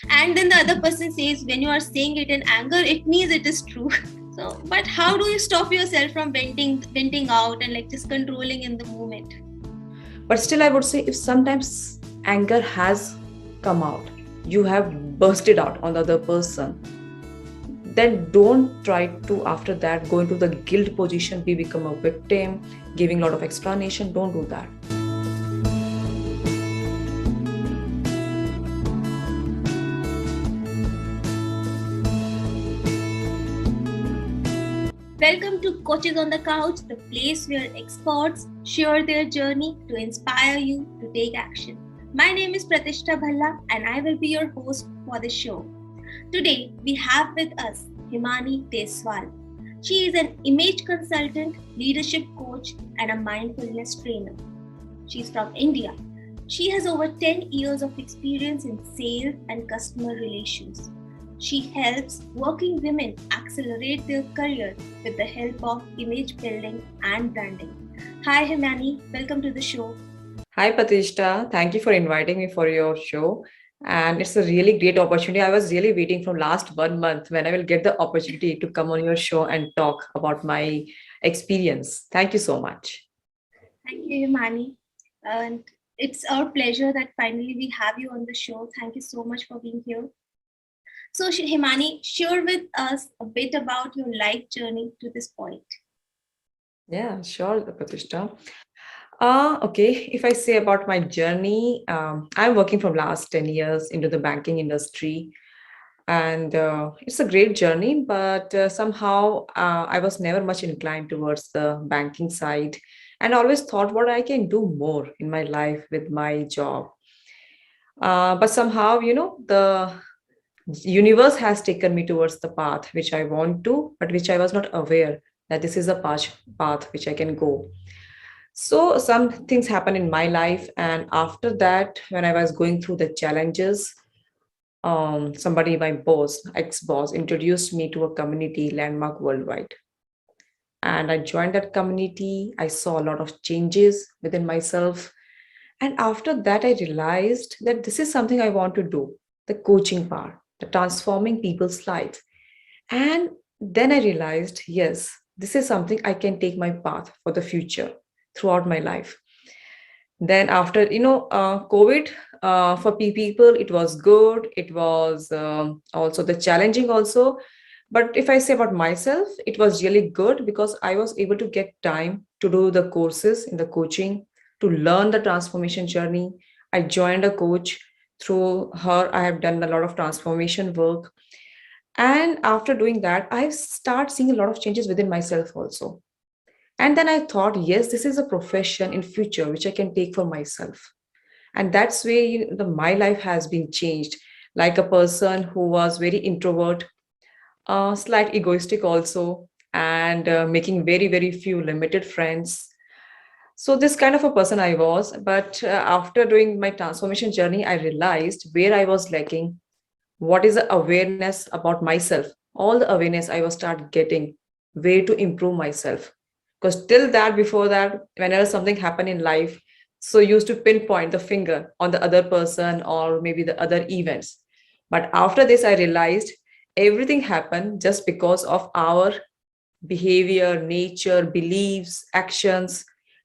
And then the other person says, when you are saying it in anger, it means it is true. So, but how do you stop yourself from venting out and like just controlling in the moment? But still, I would say if sometimes anger has come out, you have bursted out on the other person, then don't try to, after that, go into the guilt position, we become a victim, giving a lot of explanation. Don't do that. Welcome to Coaches on the Couch, the place where experts share their journey to inspire you to take action. My name is Pratishtha Bhalla and I will be your host for the show. Today we have with us Himani Deswal. She is an image consultant, leadership coach, and a mindfulness trainer. She's from India. She has over 10 years of experience in sales and customer relations. She helps working women accelerate their career with the help of image building and branding. Hi Himani, welcome to the show. Hi, Pratishtha. Thank you for inviting me for your show. And it's a really great opportunity. I was really waiting from last 1 month when I will get the opportunity to come on your show and talk about my experience. Thank you so much. Thank you Himani. And it's our pleasure that finally we have you on the show. Thank you so much for being here. So Himani, share with us a bit about your life journey to this point. Yeah, sure, Pratishtha. Okay, if I say about my journey, I'm working from last 10 years into the banking industry, and it's a great journey, but somehow I was never much inclined towards the banking side, and always thought what I can do more in my life with my job. But somehow, the universe has taken me towards the path which I want to, but which I was not aware that this is a path which I can go. So some things happen in my life, and after that, when I was going through the challenges, somebody, my boss, ex-boss, introduced me to a community landmark worldwide, and I joined that community. I saw a lot of changes within myself, and after that, I realized that this is something I want to do: the coaching part, the transforming people's life. And then I realized, yes, this is something I can take my path for the future throughout my life. Then after, COVID, for people, it was good. It was also the challenging also. But if I say about myself, it was really good because I was able to get time to do the courses in the coaching, to learn the transformation journey. I joined a coach. Through her, I have done a lot of transformation work. And after doing that, I start seeing a lot of changes within myself also. And then I thought, yes, this is a profession in future which I can take for myself. And that's where my life has been changed. Like a person who was very introvert, slight egoistic also, and making very, very few limited friends. So this kind of a person I was. But after doing my transformation journey, I realized where I was lacking, what is the awareness about myself, all the awareness I was start getting, way to improve myself. Because till that, before that, whenever something happened in life, so used to pinpoint the finger on the other person or maybe the other events. But after this, I realized everything happened just because of our behavior, nature, beliefs, actions.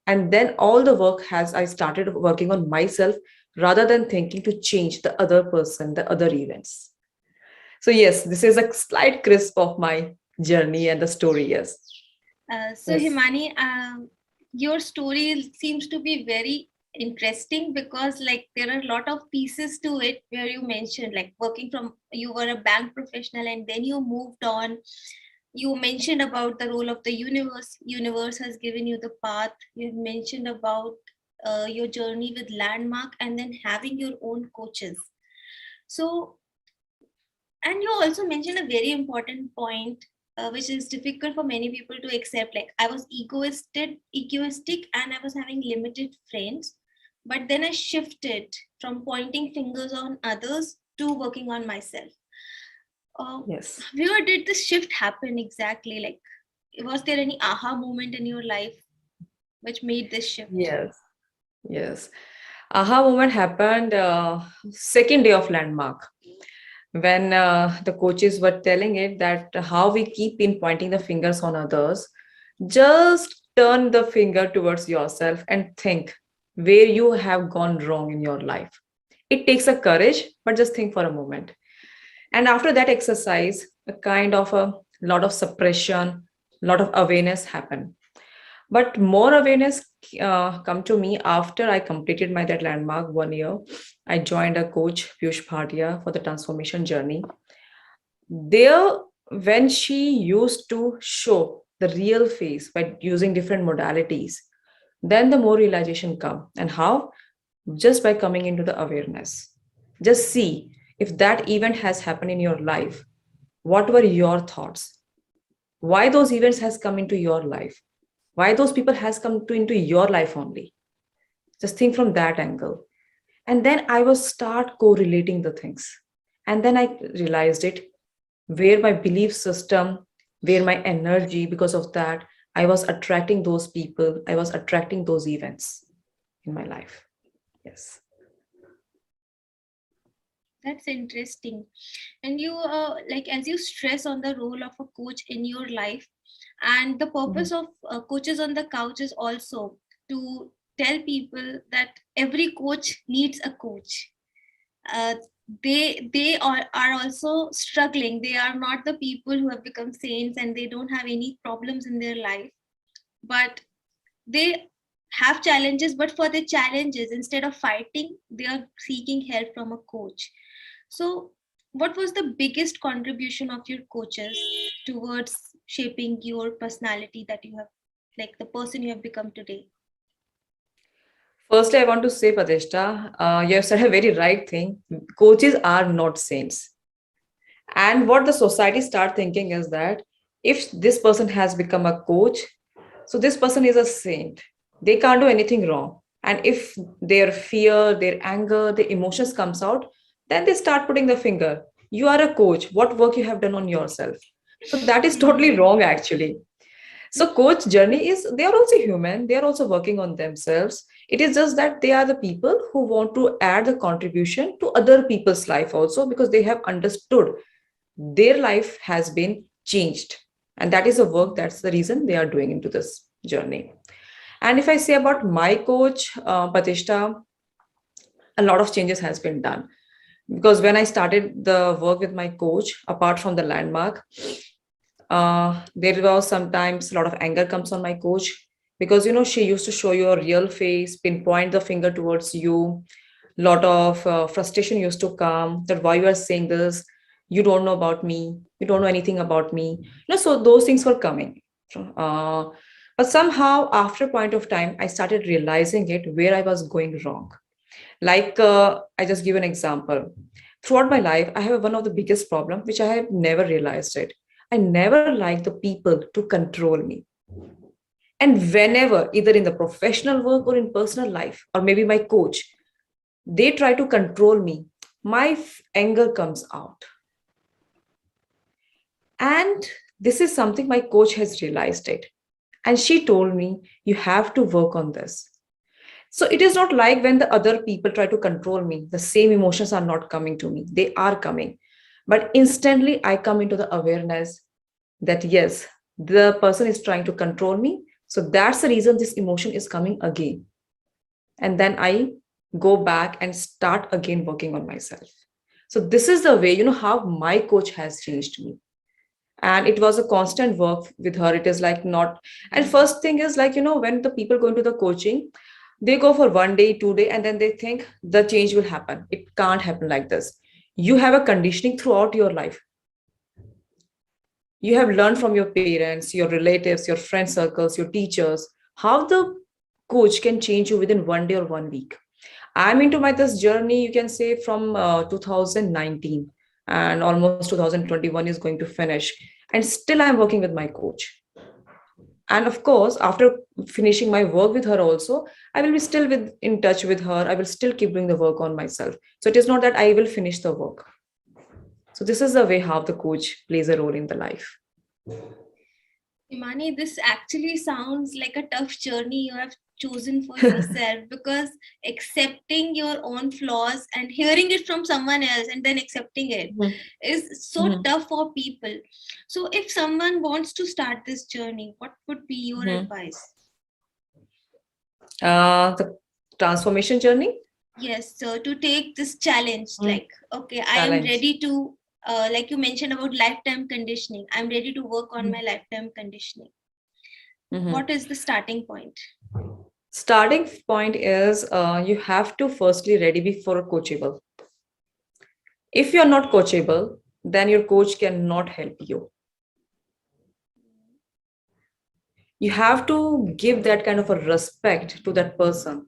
And then all the work has I started working on myself rather than thinking to change the other person, the other events. So yes, this is a slight crisp of my journey and the story. Yes. So Yes. Himani, your story seems to be very interesting because like there are a lot of pieces to it where you mentioned like working from you were a bank professional and then you moved on. You mentioned about the role of the universe has given you the path. You mentioned about your journey with landmark and then having your own coaches. So, and you also mentioned a very important point, which is difficult for many people to accept. Like I was egoistic, and I was having limited friends. But then I shifted from pointing fingers on others to working on myself. Uh, Yes. where did this shift happen exactly? Like, was there any aha moment in your life which made this shift? Yes. Yes. Aha moment happened second day of landmark. when the coaches were telling it that how we keep in pointing the fingers on others, just turn the finger towards yourself and think where you have gone wrong in your life. It takes a courage, but just think for a moment. And after that exercise, a kind of a lot of suppression, lot of awareness happened. But more awareness come to me after I completed my that landmark 1 year. I joined a coach, Piyush Bhatia, for the transformation journey. There, when she used to show the real face by using different modalities, then the more realization come. And how? Just by coming into the awareness. Just see if that event has happened in your life. What were your thoughts? Why those events has come into your life? Why those people has come to into your life only? Just think from that angle. And then I was start correlating the things. And then I realized it where my belief system, where my energy, because of that, I was attracting those people, I was attracting those events in my life. Yes. That's interesting. And you, like, as you stress on the role of a coach in your life, and the Mhm. purpose of coaches on the couch is also to tell people that every coach needs a coach. uh, are also struggling. They are not the people who have become saints and they don't have any problems in their life, but they have challenges. But for the challenges, instead of fighting, they are seeking help from a coach. So what was the biggest contribution of your coaches towards shaping your personality that you have, like the person you have become today? Firstly, I want to say, Pratishtha, you have said a very right thing. Coaches are not saints. And what the society start thinking is that if this person has become a coach, so this person is a saint. They can't do anything wrong. And if their fear, their anger, their emotions comes out, then they start putting the finger. You are a coach. What work you have done on yourself? So that is totally wrong, actually. So coach journey is they are also human. They are also working on themselves. It is just that they are the people who want to add the contribution to other people's life also because they have understood their life has been changed, and that is a work, that's the reason they are doing into this journey. And if I say about my coach, Patishta, a lot of changes has been done because when I started the work with my coach, apart from the landmark, there was sometimes a lot of anger comes on my coach because she used to show your real face, pinpoint the finger towards you. Lot of frustration used to come that why you are saying this, you don't know about me, you don't know anything about me, so those things were coming. uh, but somehow after a point of time I started realizing it where I was going wrong. Like I just give an example. Throughout my life I have one of the biggest problem which I have never realized it. I never like the people to control me. And whenever, either in the professional work or in personal life, or maybe my coach, they try to control me, my anger comes out. And this is something my coach has realized it. And she told me, you have to work on this. So it is not like when the other people try to control me, the same emotions are not coming to me. They are coming. But instantly I come into the awareness that yes, the person is trying to control me. So that's the reason this emotion is coming again. And then I go back and start again working on myself. So this is the way, how my coach has changed me. And it was a constant work with her. It is like not, and first thing is like, when the people go into the coaching, they go for 1 day, 2 day, and then they think the change will happen. It can't happen like this. You have a conditioning throughout your life. You have learned from your parents, your relatives, your friend circles, your teachers, how the coach can change you within 1 day or 1 week. I'm into my this journey, you can say, from 2019, and almost 2021 is going to finish. And still I'm working with my coach. And of course, after finishing my work with her also, I will be still with in touch with her. I will still keep doing the work on myself. So it is not that I will finish the work. So this is the way how the coach plays a role in the life. Imani, this actually sounds like a tough journey you have chosen for yourself, because accepting your own flaws and hearing it from someone else and then accepting it Mhm, is so mhm, tough for people. So, if someone wants to start this journey, what would be your mhm. advice? The transformation journey. Yes, so to take this challenge, Mhm. like, okay, I am Challenge. ready to, like you mentioned about lifetime conditioning, I'm ready to work on my Mhm, lifetime conditioning. mhm. What is the starting point? Starting point is you have to firstly ready before coachable. If you're not coachable, then your coach cannot help you. You have to give that kind of a respect to that person,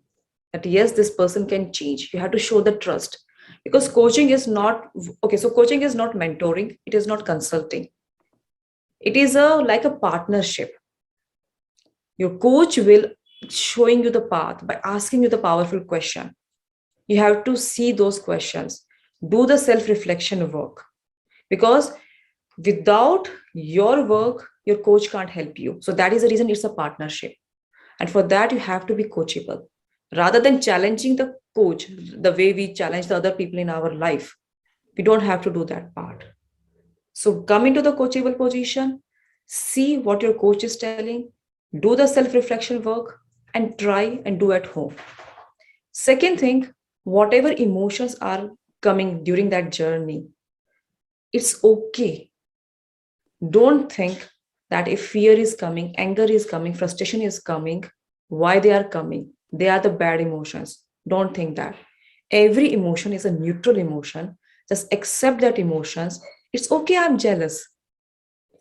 that yes, this person can change. You have to show the trust, because coaching is not okay. So coaching is not mentoring, it is not consulting, it is a like a partnership. Your coach will showing you the path by asking you the powerful question. You have to see those questions, do the self reflection work, because without your work your coach can't help you. So that is the reason it's a partnership. And for that, you have to be coachable. Rather than challenging the coach the way we challenge the other people in our life, we don't have to do that part. So come into the coachable position, see what your coach is telling, do the self reflection work, and try and do at home. Second thing, whatever emotions are coming during that journey, it's okay. Don't think that if fear is coming, anger is coming, frustration is coming, why they are coming? They are the bad emotions. Don't think that. Every emotion is a neutral emotion. Just accept that emotions. It's okay, I'm jealous.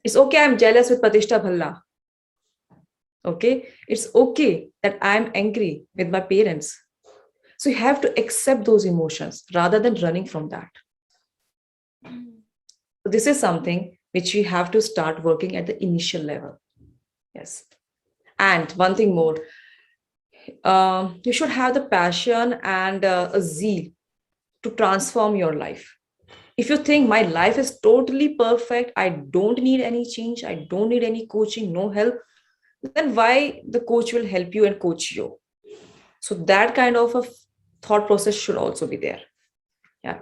It's okay, I'm jealous with Pratishtha Bhalla. Okay? It's okay that I'm angry with my parents. So you have to accept those emotions rather than running from that. Mm. So this is something which we have to start working at the initial level. Yes. And one thing more, you should have the passion and a zeal to transform your life. If you think my life is totally perfect, I don't need any change, I don't need any coaching, no help, then why the coach will help you and coach you? So that kind of a thought process should also be there. Yeah.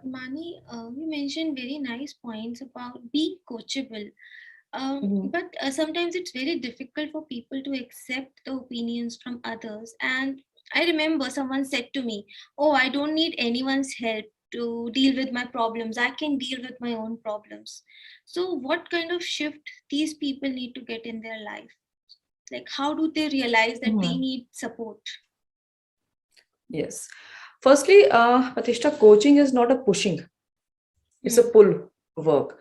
Mani, you mentioned very nice points about being coachable. Mhm. But sometimes it's very difficult for people to accept the opinions from others. And I remember someone said to me, "Oh, I don't need anyone's help to deal with my problems. I can deal with my own problems." So, what kind of shift these people need to get in their life? Like, how do they realize that they Mhm. need support? Yes. Firstly, Pratishtha, coaching is not a pushing, it's a Hmm. pull work.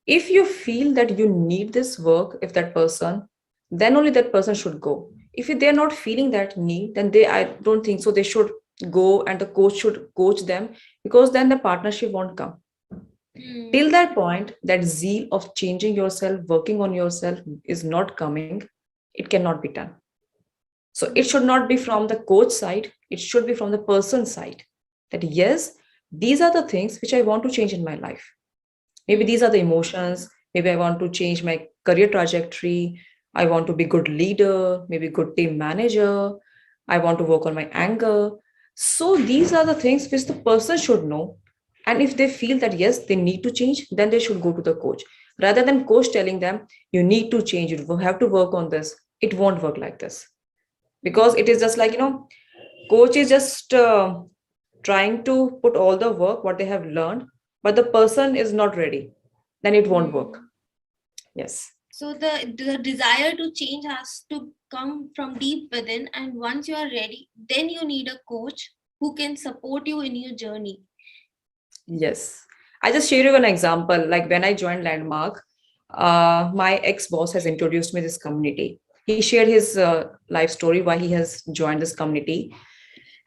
If you feel that you need this work, if that person, then only that person should go. If they're not feeling that need, then they, I don't think so, they should go and the coach should coach them, because then the partnership won't come. Hmm. Till that point, that zeal of changing yourself, working on yourself is not coming, it cannot be done. So it should Hmm. not be from the coach side, it should be from the person side. That yes, these are the things which I want to change in my life. Maybe these Hmm. are the emotions. Maybe I want to change my career trajectory. I want to be good leader, maybe good team manager. I want to work on my anger. So these are the things which the person should know. And if they feel that yes, they need to change, then they should go to the coach. Rather than coach telling them, you need to change, you have to work on this. It won't work like this. Because it Hmm. is just like, coach is just trying to put all the work, what they have learned, but the person is not ready, then it won't work. Hmm. Yes. So the desire to change has to come from deep within, and once you are ready, then you need a coach who can support you in your journey. Yes. I just share you an example. Like when I joined Landmark, my ex boss has introduced me this community. He shared his life story why he has joined this community,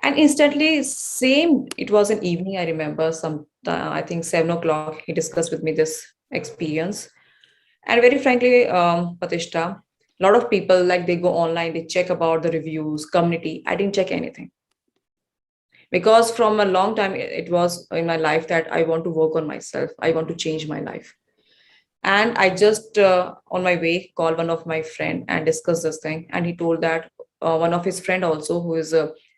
and instantly, same. It was an evening. I remember some. I think 7 o'clock. He discussed with me this experience, and very frankly, Patishta, a lot of people like they go online, they check about the reviews, community. I didn't check anything, because from a long time it was in my life that I want to work on myself, I want to change my life. And I just on my way called one of my friend and discussed this thing, and he told that one of his friend also, who is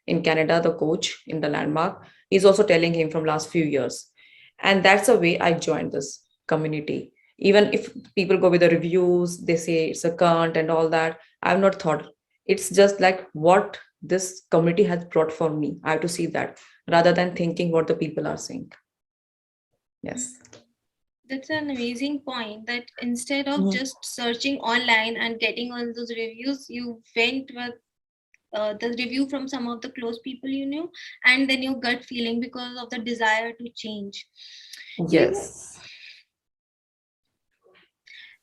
in Canada, the coach in the Landmark, is also telling him from last few years. And that's the way I joined this community. Even if people go with the reviews, they say it's a cunt and all that, I've not thought. It's just like what this community has brought for me, I have to see that, rather than thinking what the people are saying. Yes. That's an amazing point, that instead of Mhm. just searching online and getting all those reviews, you went with the review from some of the close people you knew, and then your gut feeling because of the desire to change. You know, Yes.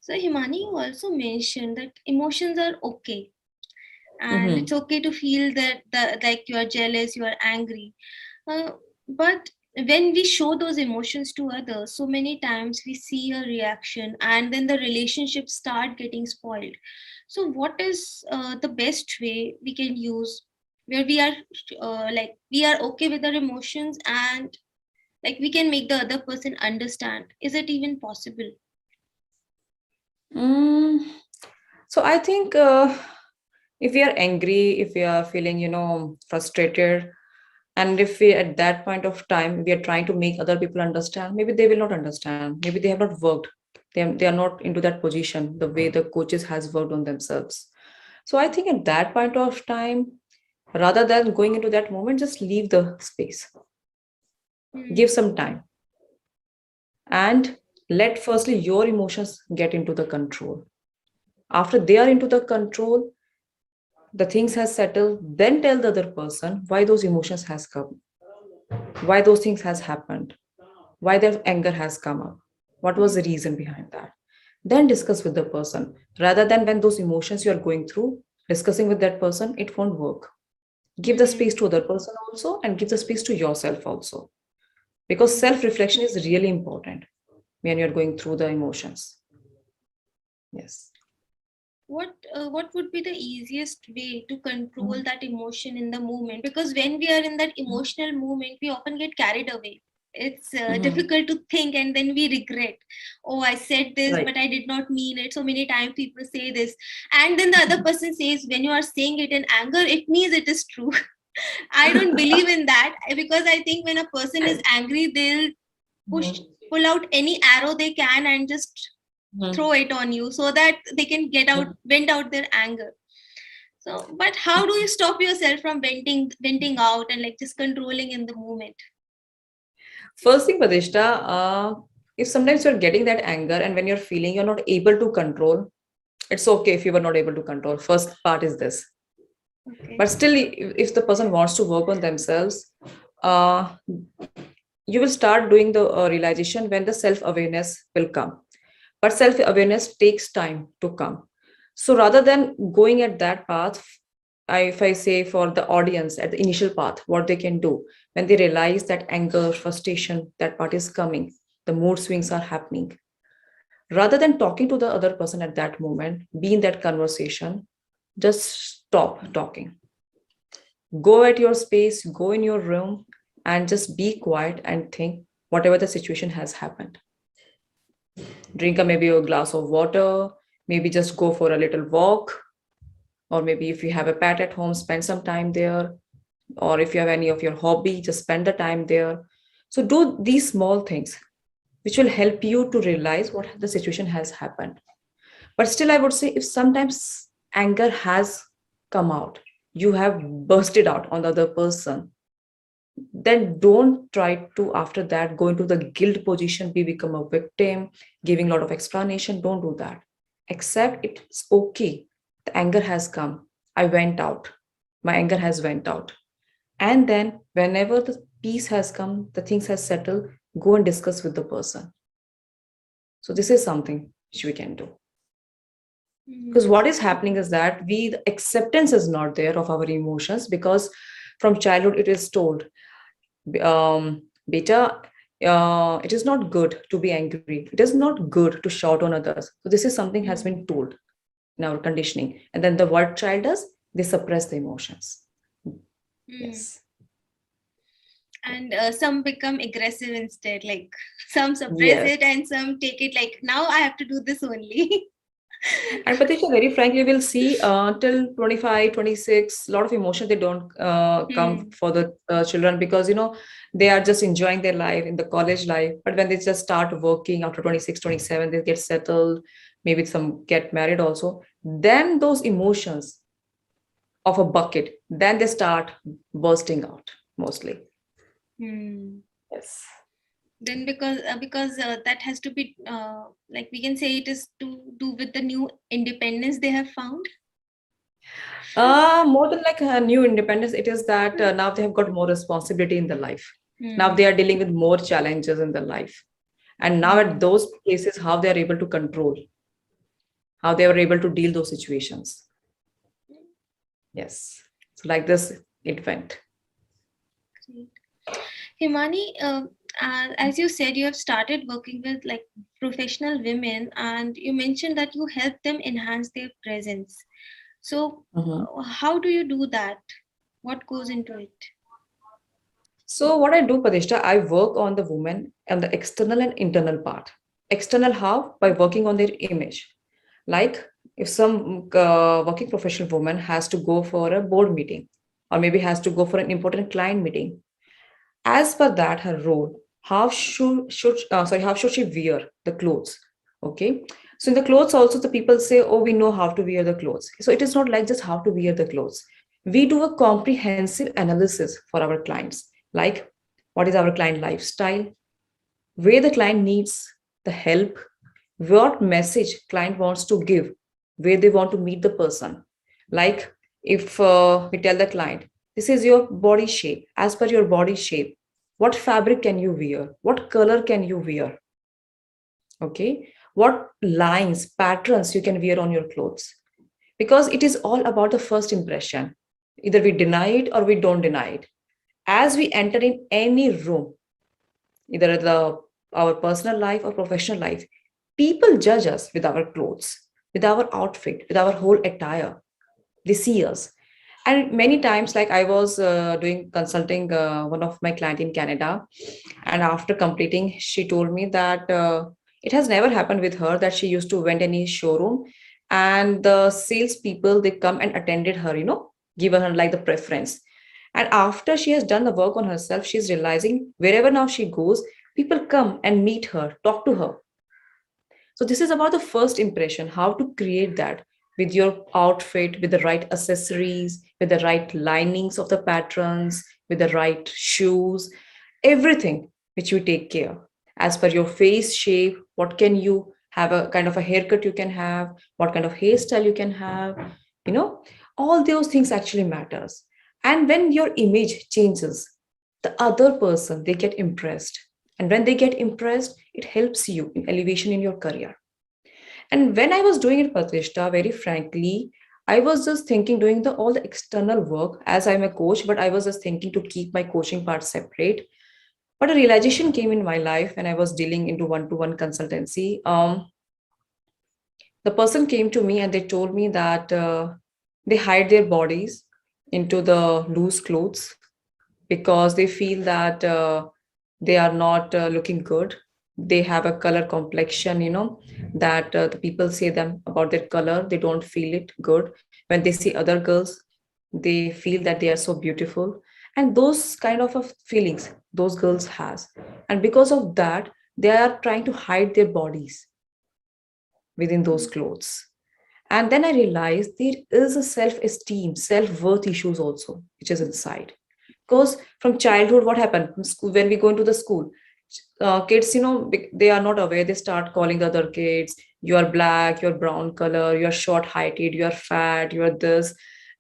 so Himani, you also mentioned that emotions are okay, and Mm-hmm. it's okay to feel that like you are jealous, you are angry. Uh, but when we show those emotions to others, so many times we see a reaction, and then the relationships start getting spoiled. So, what is the best way we can use where we are like we are okay with our emotions, and like we can make the other person understand? Is it even possible? Mm, so I think if we are angry, if we are feeling, frustrated, and if we at that point of time we are trying to make other people understand, maybe they will not understand. Maybe they have not worked. They are not into that position the way the coaches has worked on themselves. So I think at that point of time, rather than going into that moment, just leave the space, give Hmm. some time, and let firstly your emotions get into the control. After they are into the control, the things has settled, then tell the other person why those emotions has come, why those things has happened, why their anger has come up, what was Hmm. the reason behind that. Then discuss with the person, rather than when those emotions you are going through, discussing with that person, it won't work. Give the Hmm. space to other person also, and give the space to yourself also, because self reflection is really important when you're going through the emotions. Yes. What would be the easiest way to control Mhm. that emotion in the moment? Because when we are in that emotional moment, we often get carried away. It's Mhm. difficult to think, and then we regret. Oh, I said this, Right. but I did not mean it. So many times people say this, and then the other person says, when you are saying it in anger, it means it is true. I don't believe in that, because I think when a person is angry, they'll push Mhm. pull out any arrow they can and just Mhm. throw it on you so that they can vent out their anger. So, but how do you stop yourself from venting out and like just controlling in the moment? First thing, Pradishta, if sometimes you're getting that anger and when you're feeling you're not able to control, it's okay if you were not able to control. First part is this. Okay. But still, if the person wants to work on themselves, uh, you will start doing the realization when the self awareness will come. But self awareness takes time to come. So rather than going at that path, if I say for the audience at the initial path, what they can do when they realize that anger, frustration, that part is coming, the mood swings are happening. Rather than talking to the other person at that moment, be in that conversation, just stop talking. Go at your space, go in your room, and just be quiet and think whatever the situation has happened. Drink a maybe a glass of water, maybe just go for a little walk, or maybe if you have a pet at home, spend some time there, or if you have any of your hobby, just spend the time there. So do these small things which will help you to realize what the situation has happened. But still, I would say if sometimes anger has come out, you have bursted out on the other person, then don't try to after that go into the guilt position, be become a victim, giving a lot of explanation. Don't do that. Accept it's okay. The anger has come. I went out. My anger has went out. And then whenever the peace has come, the things has settled, go and discuss with the person. So this is something which we can do. Because Hmm. what is happening is that we the acceptance is not there of our emotions, because from childhood it is told, beta, it is not good to be angry. It is not good to shout on others. So this is something has Hmm. been told in our conditioning. And then the what child does, they suppress the emotions. Hmm. Yes. And some become aggressive instead, like some suppress Yes. it and some take it like, now I have to do this only. And Pratisha, very frankly, we'll see till 25, 26, a lot of emotion they don't come Hmm. for the children because, they are just enjoying their life in the college life. But when they just start working after 26, 27, they get settled, maybe some get married also, then those emotions of a bucket, then they start bursting out mostly. Hmm. Yes. Then because that has to be like we can say it is to do with the new independence they have found. More than like a new independence, it is that now they have got more responsibility in their life. Now they Hmm. are dealing with more challenges in their life. And now at Hmm. those places, how they are able to control, how they are able to deal those situations. Yes. So like this, it went. Great. Himani, as you said, you have started working with like professional women, and you mentioned that you help them enhance their presence. So, Mhm. how do you do that? What goes into it? So what I do, Padishta, I work on the woman and the external and internal part. External how? By working on their image. Like if some working professional woman has to go for a board meeting or maybe has to go for an important client meeting, as per that her role, how should she wear the clothes? Okay, so in the clothes also the people say, oh, we know how to wear the clothes. So it is not like just how to wear the clothes. We do a comprehensive analysis for our clients, like what is our client lifestyle, where the client needs the help, what message client wants to give, where they want to meet the person. Like if we tell the client, this is your body shape, as per your body shape, what fabric can you wear, what color can you wear, okay, what lines, patterns you can wear on your clothes, because it is all about the first impression. Either we deny it or we don't deny it. As we enter in any room, either the our personal life or professional life, people judge us with our clothes, with our outfit, with our whole attire. They see us. And many times, like I was doing consulting one of my client in Canada, and after completing, she told me that it has never happened with her that she used to went any showroom, and the salespeople they come and attended her, given her like the preference. And after she has done the work on herself, she's realizing wherever now she goes, people come and meet her, talk to her. So this is about the first impression, how to create that with your outfit, with the right accessories, with the right linings of the patterns, with the right shoes, everything which you take care. As per your face shape, what can you have, a kind of a haircut you can have, what kind of hairstyle you can have, you know, all those things actually matters. And when your image changes, the other person they get impressed, and when they get impressed, it helps you in elevation in your career. And when I was doing it, Pratishtha, very frankly, I was just thinking doing the all the external work as I'm a coach, but I was just thinking to keep my coaching part separate. But a realization came in my life when I was dealing into one-to-one consultancy. The person came to me and they told me that they hide their bodies into the loose clothes because they feel that they are not looking good. They have a color complexion, that the people say them about their color, they don't feel it good. When they see other girls, they feel that they are so beautiful. And those kind of feelings those girls has. And because of that, they are trying to hide their bodies within those clothes. And then I realized there is a self-esteem, self-worth issues also, which is inside. Because from childhood, what happened from school, when we go into the school, kids, they are not aware. They start calling the other kids, you are black, you're brown color, you're short heighted, you're fat, you're this.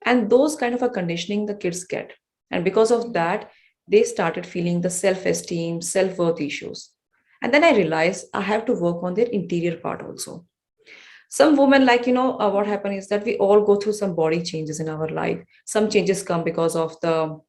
And those kind of a conditioning the kids get. And because of that, they started feeling the self-esteem, self-worth issues. And then I realized I have to work on their interior part also. Some women, like what happened is that we all go through some body changes in our life. Some changes come because of the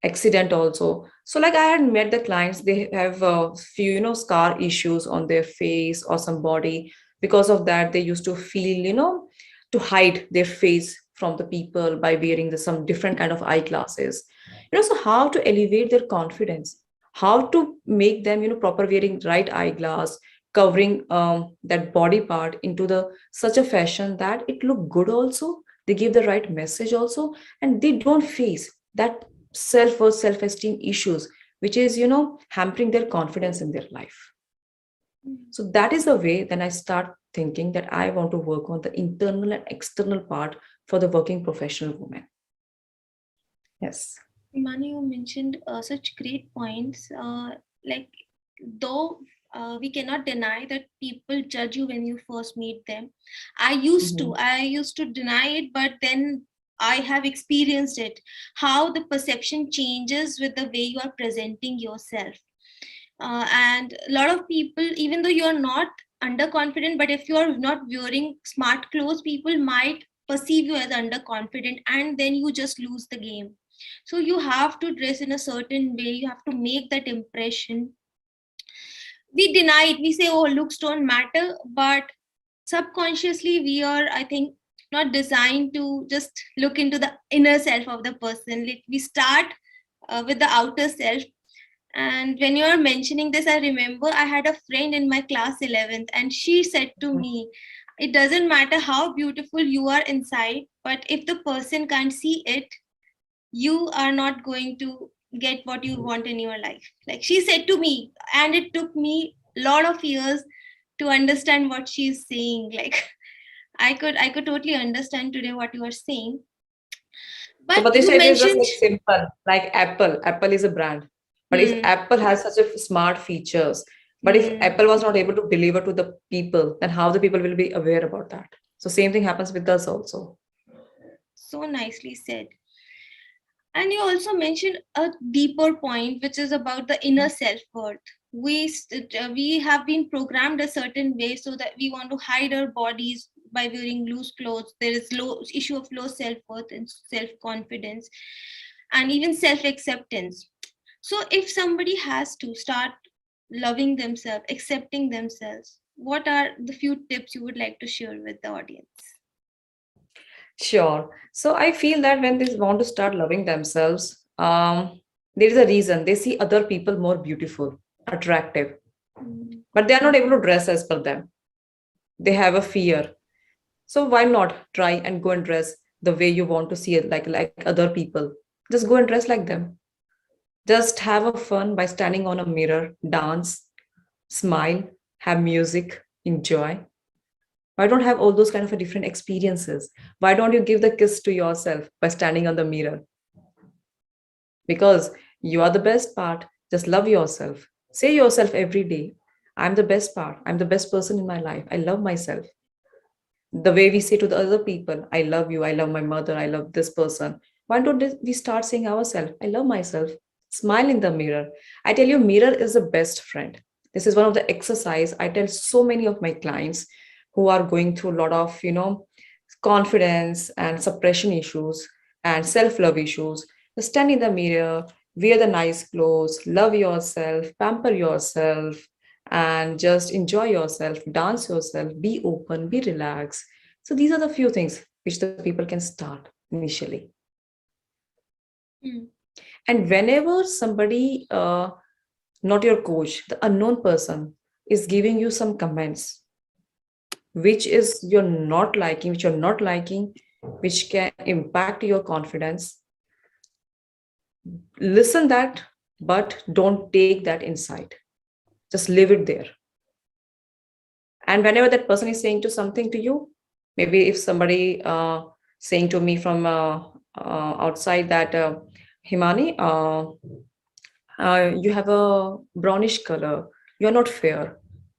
accident also. So like I had met the clients, they have a few scar issues on their face or some body. Because of that, they used to feel to hide their face from the people by wearing some different kind of eyeglasses. So how to elevate their confidence, how to make them, proper wearing right eyeglass, covering that body part into the such a fashion that it look good also, they give the right message also, and they don't face that self-worth, self-esteem issues, which is, hampering their confidence in their life. Mm. So that is the way then I start thinking that I want to work on the internal and external part for the working professional woman. Yes. Himani, you mentioned such great points. Like, though we cannot deny that people judge you when you first meet them. Mhm. I used to deny it, but then I have experienced it. How the perception changes with the way you are presenting yourself. And a lot of people, even though you are not underconfident, but if you are not wearing smart clothes, people might perceive you as underconfident, and then you just lose the game. So you have to dress in a certain way, you have to make that impression. We deny it, we say, oh, looks don't matter, but subconsciously we are, I think, not designed to just look into the inner self of the person. Like, we start with the outer self. And when you're mentioning this, I remember I had a friend in my class 11th, and she said to me, it doesn't matter how beautiful you are inside, but if the person can't see it, you are not going to get what you want in your life. Like, she said to me, and it took me a lot of years to understand what she's saying. Like, I could totally understand today what you are saying. So But you Pratishtha, it is just mentioned, like simple, like Apple. Apple is a brand. But if hmm, Apple has such a smart features, but if hmm, Apple was not able to deliver to the people, then how the people will be aware about that? So same thing happens with us also. so nicely said. And you also mentioned a deeper point, which is about the inner self worth. We have been programmed a certain way so that we want to hide our bodies by wearing loose clothes. There is low issue of low self worth and self confidence, and even self acceptance. So, if somebody has to start loving themselves, accepting themselves, what are the few tips you would like to share with the audience? Sure. So I feel that when they want to start loving themselves, there is a reason they see other people more beautiful, attractive, Mm, but they are not able to dress as per them. They have a fear. So why not try and go and dress the way you want to see it, like other people? Just go and dress like them. Just have a fun by standing on a mirror, dance, smile, have music, enjoy. Why don't have all those kind of a different experiences? Why don't you give the kiss to yourself by standing on the mirror? Because you are the best part. Just love yourself. Say yourself every day, I'm the best part. I'm the best person in my life. I love myself. The way we say to the other people, I love you, I love my mother, I love this person. Why don't we start saying ourselves, I love myself? Smile in the mirror. I tell you, mirror is the best friend. This is one of the exercise I tell so many of my clients who are going through a lot of, confidence and suppression issues and self-love issues. Just stand in the mirror, wear the nice clothes, love yourself, pamper yourself, and just enjoy yourself, dance yourself, be open, be relaxed. So these are the few things which the people can start initially. mm, And whenever somebody, not your coach, the unknown person is giving you some comments, which is you're not liking, which can impact your confidence, listen that, but don't take that inside. Just leave it there. And whenever that person is saying to something to you, maybe if somebody saying to me from outside that Himani, you have a brownish color, you're not fair.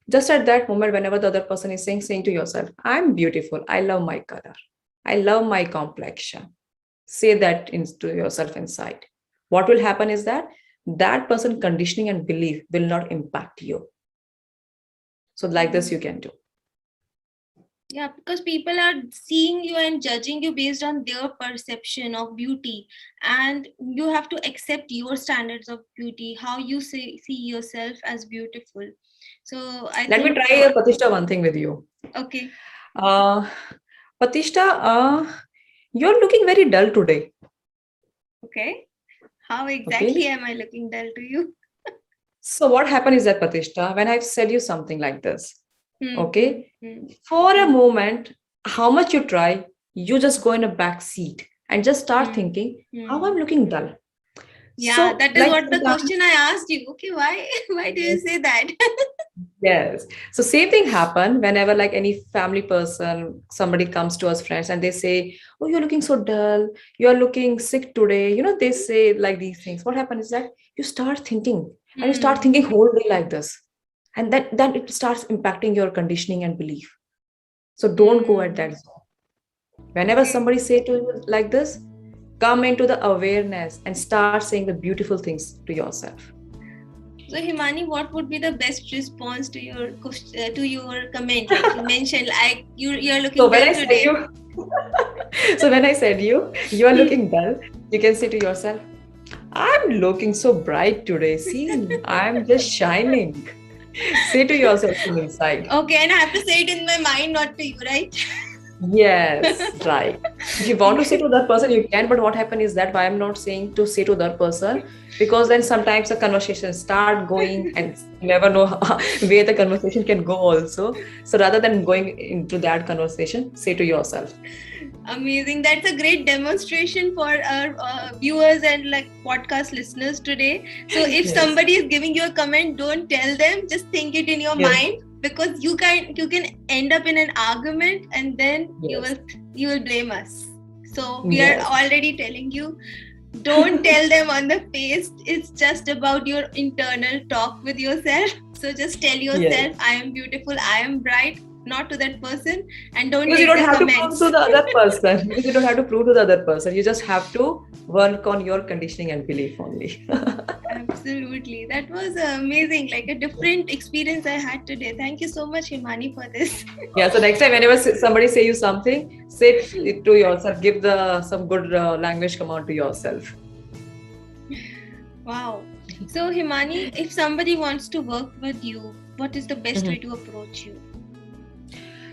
Just at that moment, whenever the other person is saying to yourself, I'm beautiful, I love my color, I love my complexion, say that into yourself inside. What will happen is that that person conditioning and belief will not impact you. So like this you mm. can do. Yeah, because people are seeing you and judging you based on their perception of beauty, and you have to accept your standards of beauty, how you see yourself as beautiful. So I Let me think, try, Pratishtha, one thing with you. okay. Uh, Pratishtha, you're looking very dull today. Okay. How Okay. exactly am I looking dull to you? So what happened is that, Pratishtha, when I've said you something like this, Hmm, hmm, okay, hmm, for a hmm, moment, how much you try, you just go in a back seat and just start hmm, thinking, how hmm. I'm looking dull. Yeah, So, that is like what the sometimes, question I asked you. Okay, why? Why do you say that? yes. So same thing happen whenever like any family person, somebody comes to us friends and they say, "Oh, you're looking so dull. You are looking sick today." They say like these things. What happens is that you start thinking and you start Hmm. thinking whole day like this, and then it starts impacting your conditioning and belief. So don't go at Hmm. that zone. Whenever Okay. somebody say to you like this, come into the awareness and start saying the beautiful things to yourself. So Himani, what would be the best response to your to your comment? Like you mentioned, like you're So looking when dull I said today. you, so when I said you are Hmm. looking dull, you can say to yourself, I'm looking so bright today. See, I'm just shining. Say to yourself from inside. Okay, and I have to say it in my mind, not to you, right? Yes, right. If you want to say to that person, you can. But what happened is that why I'm not saying to say to that person, because then sometimes the conversation start going and you never know where the conversation can go also. So rather than going into that conversation, say to yourself. Amazing. That's a great demonstration for our viewers and like podcast listeners today. So if Yes. somebody is giving you a comment, don't tell them. Just think it in your Yes. mind, because you can end up in an argument, and then you Yes. will you will blame us. So we are Yes. already telling you, don't tell them on the face. It's just about your internal talk with yourself. So just tell Yes. yourself, I am beautiful, I am bright, not to that person, and don't Because you take don't the have to prove to comments. the other person. Because you don't have to prove to the other person. You just have to work on your conditioning and belief only. Absolutely. That was amazing. Like a different experience I had today. Thank you so much, Himani, for this. Yeah. So next time, whenever somebody say you something, say it to yourself. Give the some good language command to yourself. Wow. So, Himani, if somebody wants to work with you, what is the best way Mhm. to approach you?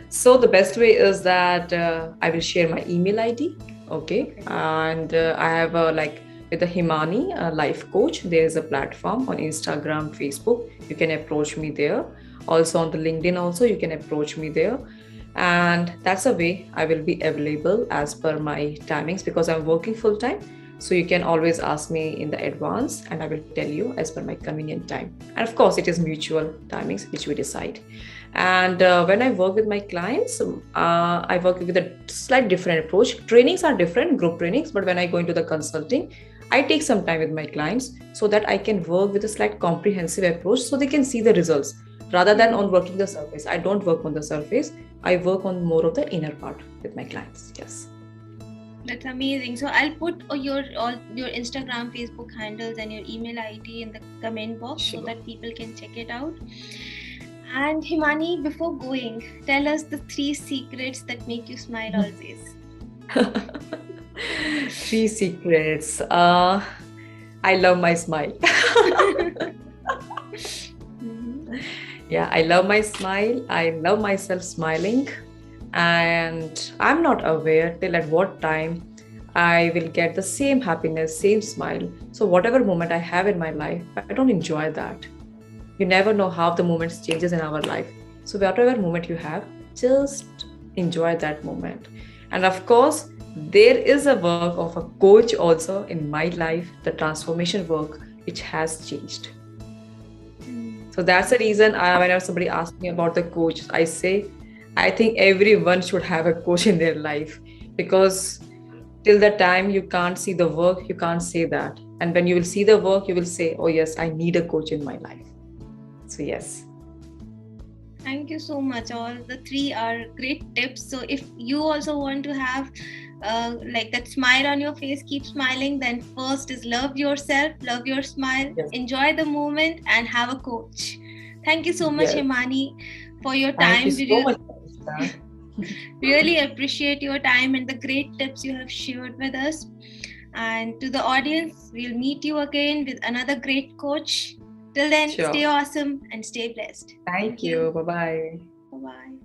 So the best way is that I will share my email ID. Okay, Okay. and I have like with the Himani life coach. There is a platform on Instagram, Facebook. You can approach me there. Also on the LinkedIn, also you can approach me there, and that's a way I will be available as per my timings because I'm working full time. So you can always ask me in the advance, and I will tell you as per my convenient time. And of course, it is mutual timings which we decide. And when I work with my clients, I work with a slight different approach. Trainings are different, group trainings, but when I go into the consulting, I take some time with my clients so that I can work with a slight comprehensive approach so they can see the results rather than on Hmm. working the surface. I don't work on the surface. I work on more of the inner part with my clients. Yes. That's amazing. So I'll put all your Instagram, Facebook handles, and your email ID in the comment box so Sure. that people can check it out. And Himani, before going, tell us the 3 secrets that make you smile always. Three secrets. I love my smile. Mhm. Yeah, I love my smile. I love myself smiling. And I'm not aware till at what time I will get the same happiness, same smile. So whatever moment I have in my life, I don't enjoy that. You never know how the moments changes in our life. So whatever moment you have, just enjoy that moment. And of course, there is a work of a coach also in my life, the transformation work, which has changed. So that's the reason whenever somebody asks me about the coach, I say, I think everyone should have a coach in their life because till the time you can't see the work, you can't say that. And when you will see the work, you will say, oh, yes, I need a coach in my life. So, yes. Thank you so much. All the 3 are great tips. So if you also want to have like that smile on your face, keep smiling, then first is love yourself, love your smile, Yes. enjoy the moment, and have a coach. Thank you so much, Yes. Himani, for your Thank you time. so much, Pratishtha. Really appreciate your time and the great tips you have shared with us. And to the audience, we'll meet you again with another great coach. Till then, Sure. stay awesome and stay blessed. Thank Thank you. you. Bye bye. Bye bye.